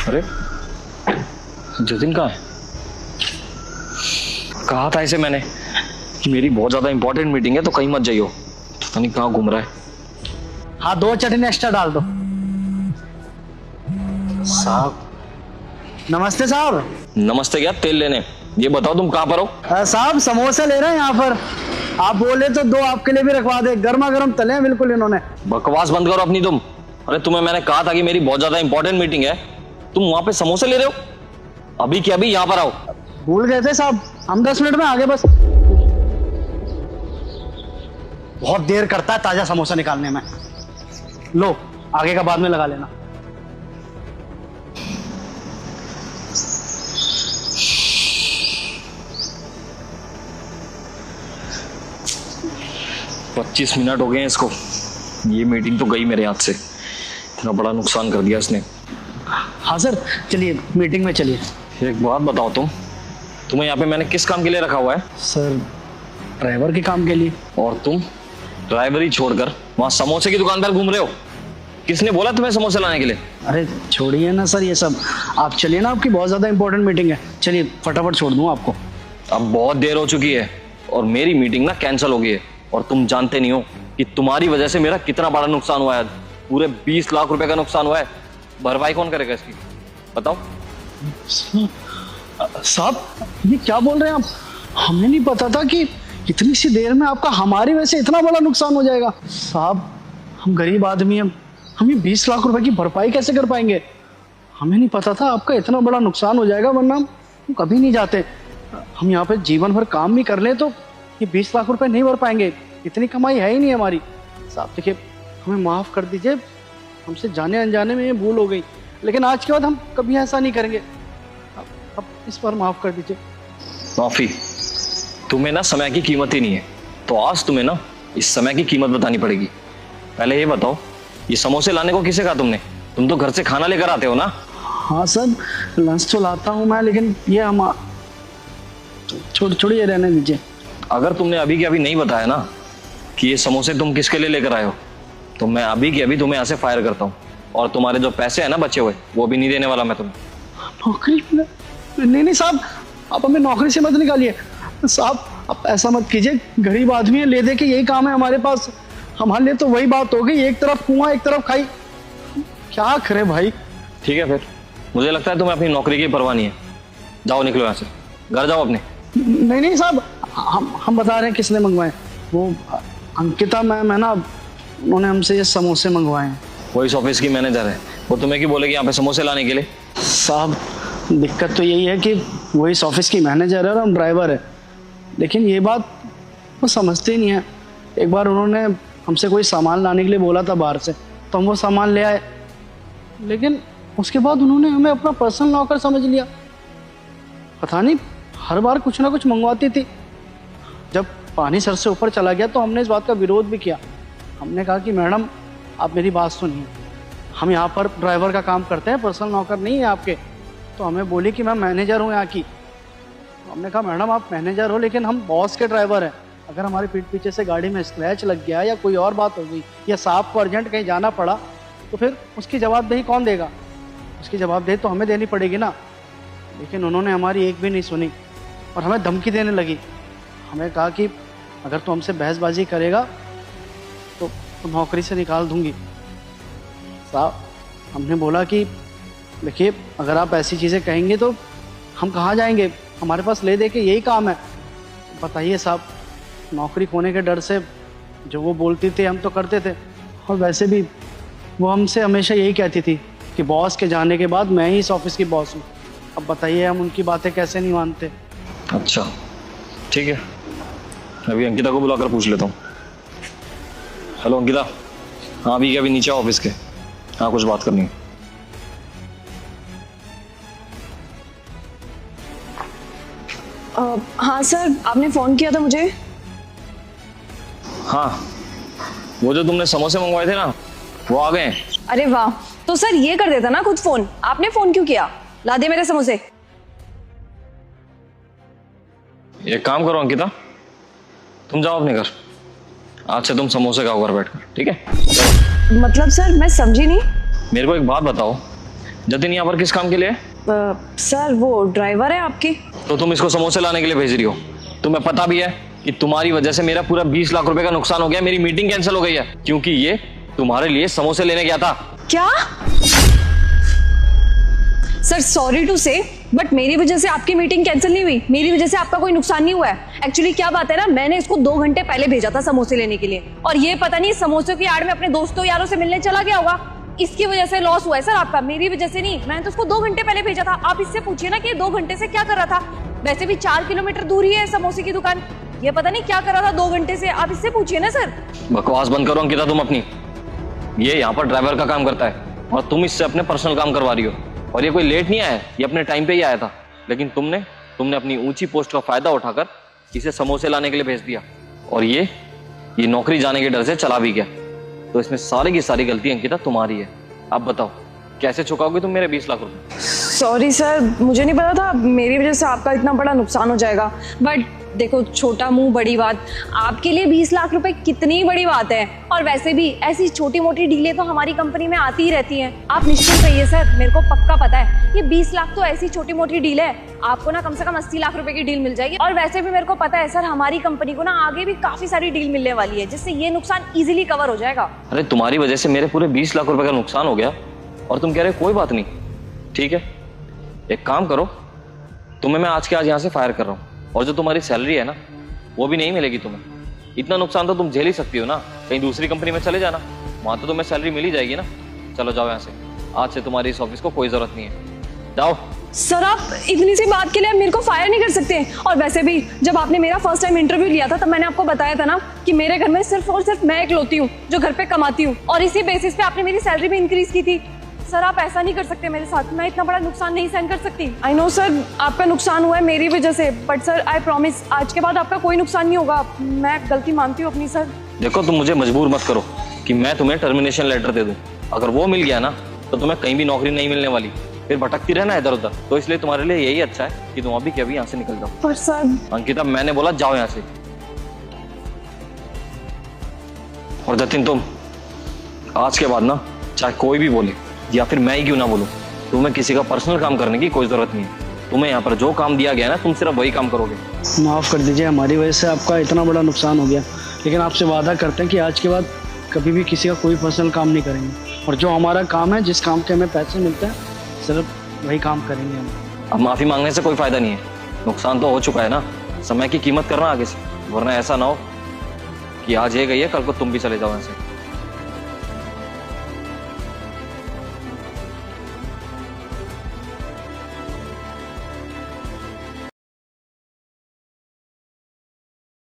अरे जतिन कहाँ है? कहा था इसे मैंने कि मेरी बहुत ज्यादा इंपॉर्टेंट मीटिंग है तो कहीं मत जाइयो। पता नहीं कहाँ घूम रहा है। हाँ 2 चटनी एक्स्ट्रा डाल दो। साहब नमस्ते साहब। नमस्ते। क्या तेल लेने? ये बताओ तुम कहाँ पर हो? साहब समोसे ले रहे हैं यहाँ पर। आप बोले तो 2 आपके लिए भी रखवा दे, गर्मा गर्म तले हैं बिल्कुल इन्होंने। बकवास बंद करो अपनी तुम। अरे तुम्हें मैंने कहा था कि मेरी बहुत ज्यादा इंपॉर्टेंट मीटिंग है, तुम वहां पे समोसे ले रहे हो? अभी के अभी यहाँ पर आओ। भूल गए थे साहब, हम 10 मिनट में आगे बस। बहुत देर करता है ताजा समोसा निकालने में। लो आगे का बाद में लगा लेना। पच्चीस मिनट हो गए हैं इसको। ये मीटिंग तो गई मेरे हाथ से। इतना बड़ा नुकसान कर दिया इसने। हाँ सर चलिए मीटिंग में चलिए। एक बात बताओ तुम्हें यहाँ पे मैंने किस काम के लिए रखा हुआ है? सर ड्राइवर के काम के लिए। और तुम ड्राइवरी छोड़कर वहां समोसे की दुकान पर घूम रहे हो। किसने बोला तुम्हें समोसे लाने के लिए? अरे छोड़िए ना सर ये सब, आप चलिए ना, आपकी बहुत ज्यादा इंपॉर्टेंट मीटिंग है। चलिए फटाफट छोड़ दूं आपको। अब बहुत देर हो चुकी है और मेरी मीटिंग ना कैंसिल हो गई है। और तुम जानते नहीं हो कि तुम्हारी वजह से मेरा कितना बड़ा नुकसान हुआ है। पूरे 20 लाख रुपए का नुकसान हुआ है। भरपाई कौन करेगा इसकी बताओ? साहब ये क्या बोल रहे हैं आप? हमें नहीं पता था कि इतनी सी देर में आपका हमारी वजह से इतना बड़ा नुकसान हो जाएगा। साहब हम गरीब आदमी हैं, हम ये 20 लाख रुपए की भरपाई कैसे कर पाएंगे? हमें नहीं पता था आपका इतना बड़ा नुकसान हो जाएगा, वरना हम कभी नहीं जाते। हम यहाँ पे जीवन भर काम भी कर ले तो ये 20 लाख रुपए नहीं भर पाएंगे। इतनी कमाई है ही नहीं हमारी। साहब देखिए हमें माफ़ कर दीजिए, हमसे जाने अनजाने में ये भूल हो गई, लेकिन आज के बाद हम कभी ऐसा नहीं करेंगे। अब इस पर माफ़ कर दीजिए। माफी? तुम्हें ना समय की कीमत ही नहीं है, तो आज तुम्हें ना इस समय की कीमत बतानी पड़ेगी। पहले ये बताओ, ये समोसे लाने को किसे कहा तुमने? तुम तो घर से खाना लेकर आते हो ना? हाँ सर लंच तो लाता हूँ मैं, लेकिन ये हम छोड़िए, रहने दीजिए। अगर तुमने अभी के अभी नहीं बताया ना कि ये समोसे तुम किसके लिए लेकर आए हो, तो मैं अभी के अभी तुम्हें यहाँ से फायर करता हूँ। और तुम्हारे जो पैसे है ना बचे हुए, वो भी नहीं देने वाला मैं तुम्हें। नौकरी? नहीं साहब, आप हमें नौकरी से मत निकालिए साहब। आप ऐसा मत कीजिए, गरीब आदमी है, ले दे के यही काम है हमारे पास। हमारे लिए तो वही बात हो गई, एक तरफ कुआं एक तरफ खाई। क्या करे भाई? ठीक है फिर, मुझे लगता है तुम्हें अपनी नौकरी की परवाह नहीं है। जाओ निकलो यहाँ से, घर जाओ अपने। नहीं साहब, हम बता रहे हैं किसने मंगवाए। वो अंकिता मैम है ना, उन्होंने हमसे ये समोसे मंगवाए हैं। वो इस ऑफिस की मैनेजर है, वो तुम्हें क्यों बोलेगी यहाँ पे समोसे लाने के लिए? साहब दिक्कत तो यही है कि वो इस ऑफिस की मैनेजर है और हम ड्राइवर है, लेकिन ये बात वो समझते ही नहीं है। एक बार उन्होंने हमसे कोई सामान लाने के लिए बोला था बाहर से, तो हम वो सामान ले आए, लेकिन उसके बाद उन्होंने हमें अपना पर्सनल नौकर समझ लिया। पता नहीं हर बार कुछ ना कुछ मंगवाती थी। जब पानी सर से ऊपर चला गया तो हमने इस बात का विरोध भी किया। हमने कहा कि मैडम आप मेरी बात सुनिए, हम यहाँ पर ड्राइवर का काम करते हैं, पर्सनल नौकर नहीं है आपके। तो हमें बोली कि मैं मैनेजर हूँ यहाँ की। हमने कहा मैडम आप मैनेजर हो, लेकिन हम बॉस के ड्राइवर हैं। अगर हमारी पीठ पीछे से गाड़ी में स्क्रैच लग गया या कोई और बात हो गई या साहब को अर्जेंट कहीं जाना पड़ा, तो फिर उसकी जवाबदेही कौन देगा? उसकी जवाबदेही तो हमें देनी पड़ेगी ना। लेकिन उन्होंने हमारी एक भी नहीं सुनी और हमें धमकी देने लगी। हमें कहा कि अगर तू हमसे बहसबाजी करेगा तो नौकरी से निकाल दूंगी। साहब हमने बोला कि देखिए अगर आप ऐसी चीज़ें कहेंगे तो हम कहाँ जाएंगे, हमारे पास ले दे के यही काम है। बताइए साहब, नौकरी खोने के डर से जो वो बोलती थी हम तो करते थे। और वैसे भी वो हमसे हमेशा यही कहती थी कि बॉस के जाने के बाद मैं ही इस ऑफिस की बॉस हूँ। अब बताइए हम उनकी बातें कैसे नहीं मानते? अच्छा ठीक है, अभी अंकिता को बुलाकर पूछ लेता हूँ। हेलो अंकिता। हाँ अभी अभी नीचे ऑफिस के। हाँ कुछ बात करनी है। हाँ सर आपने फ़ोन किया था मुझे। हाँ वो जो तुमने समोसे मंगवाए थे ना, वो आ गए हैं। अरे वाह, तो सर ये कर देता ना खुद फ़ोन, आपने फ़ोन क्यों किया? ला दे मेरे समोसे। एक काम करो अंकिता, तुम जाओ अपने घर। आज से तुम समोसे खाओ घर बैठकर, ठीक है? मतलब सर मैं समझी नहीं। मेरे को एक बात बताओ, जतिन यहाँ पर किस काम के लिए है? सर वो ड्राइवर है आपकी। तो तुम इसको समोसे लाने के लिए भेज रही हो। तुम्हें पता भी है कि तुम्हारी वजह से मेरा पूरा 20 लाख रुपए का नुकसान हो गया, मेरी मीटिंग कैंसिल हो गई है क्योंकि ये तुम्हारे लिए समोसे लेने गया था। क्या? सर सॉरी टू से बट मेरी वजह से आपकी मीटिंग कैंसिल नहीं हुई, मेरी वजह से आपका कोई नुकसान नहीं हुआ है। एक्चुअली क्या बात है ना, मैंने इसको 2 घंटे पहले भेजा था समोसे लेने के लिए और ये पता नहीं समोसे की आड़ में अपने दोस्तों यारों से मिलने चला गया होगा, इसकी वजह से लॉस हुआ है सर आपका, मेरी वजह से नहीं। मैंने तो उसको 2 घंटे पहले भेजा था। आप इससे पूछिए ना कि 2 घंटे से क्या कर रहा था। वैसे भी 4 किलोमीटर दूर ही है समोसे की दुकान, ये पता नहीं क्या कर रहा था 2 घंटे से। आप इससे पूछिए ना सर। बकवास बंद करो अंकिता तुम अपनी। ये यहाँ पर ड्राइवर का काम करता है और तुम इससे अपने पर्सनल काम करवा रही हो। और ये कोई लेट नहीं आया है, ये अपने टाइम पे ही आया था, लेकिन तुमने अपनी ऊंची पोस्ट का फायदा उठाकर इसे समोसे लाने के लिए भेज दिया और ये नौकरी जाने के डर से चला भी गया। तो इसमें सारी की सारी गलती अंकिता तुम्हारी है। आप बताओ कैसे चुकाओगे तुम मेरे 20 लाख रुपए? सॉरी सर, मुझे नहीं पता था मेरी वजह से आपका इतना बड़ा नुकसान हो जाएगा। बट देखो, छोटा मुंह बड़ी बात, आपके लिए 20 लाख रुपए कितनी बड़ी बात है। और वैसे भी ऐसी छोटी मोटी डीलें तो हमारी कंपनी में आती ही रहती हैं। आप निश्चिंत रहिए सर, मेरे को पक्का पता है ये 20 लाख तो ऐसी छोटी मोटी डील है, आपको ना कम से कम 80 लाख रुपए की डील मिल जाएगी। और वैसे भी मेरे को पता है सर, हमारी कंपनी को ना आगे भी काफी सारी डील मिलने वाली है जिससे ये नुकसान इजीली कवर हो जाएगा। अरे तुम्हारी वजह से मेरे पूरे 20 लाख रुपए का नुकसान हो गया और तुम कह रहे कोई बात नहीं। ठीक है, एक काम करो, तुम्हें मैं आज के आज यहाँ से फायर कर रहा हूँ और जो तुम्हारी सैलरी है ना वो भी नहीं मिलेगी तुम्हें। इतना नुकसान तो तुम झेल ही सकती हो ना, कहीं दूसरी कंपनी में चले जाना, वहां तो तुम्हें सैलरी मिल ही जाएगी ना। चलो जाओ यहाँ से, आज से तुम्हारी इस ऑफिस को कोई जरूरत नहीं है, जाओ। सर आप इतनी सी बात के लिए मेरे को फायर नहीं कर सकते। और वैसे भी जब आपने मेरा फर्स्ट टाइम इंटरव्यू लिया था तब मैंने आपको बताया था ना कि मेरे घर में सिर्फ और सिर्फ मैं इकलौती हूँ जो घर पे कमाती हूँ, और इसी बेसिस पे आपने मेरी सैलरी भी इंक्रीज की थी। सर आप ऐसा नहीं कर सकते मेरे साथ, मैं इतना बड़ा नुकसान नहीं सहन कर सकती। आई नो सर, आपका नुकसान हुआ है मेरी वजह से, बट सर आई प्रॉमिस आज के बाद आपका कोई नुकसान नहीं होगा। मैं गलती मानती हूँ अपनी सर। देखो तुम मुझे मजबूर मत करो कि मैं तुम्हें टर्मिनेशन लेटर दे दूं। अगर वो मिल गया ना तो तुम्हें कहीं भी नौकरी नहीं मिलने वाली, फिर भटकती रहना इधर उधर। तो इसलिए तुम्हारे लिए यही अच्छा है कि तुम अभी के अभी यहाँ से निकल जाओ। पर सर अंकिता, मैंने बोला जाओ यहाँ से। और जतिन, तुम आज के बाद ना चाहे कोई भी बोले या फिर मैं ही क्यों ना बोलूं, तुम्हें किसी का पर्सनल काम करने की कोई जरूरत नहीं है। तुम्हें यहाँ पर जो काम दिया गया ना तुम सिर्फ वही काम करोगे। माफ़ कर दीजिए, हमारी वजह से आपका इतना बड़ा नुकसान हो गया, लेकिन आपसे वादा करते हैं कि आज के बाद कभी भी किसी का कोई पर्सनल काम नहीं करेंगे और जो हमारा काम है, जिस काम के हमें पैसे मिलते हैं, सिर्फ वही काम करेंगे हम। अब माफी मांगने से कोई फायदा नहीं है, नुकसान तो हो चुका है ना। समय की कीमत करना आगे से, वरना ऐसा ना हो कि आज ये गई है कल को तुम भी चले जाओ यहाँ से।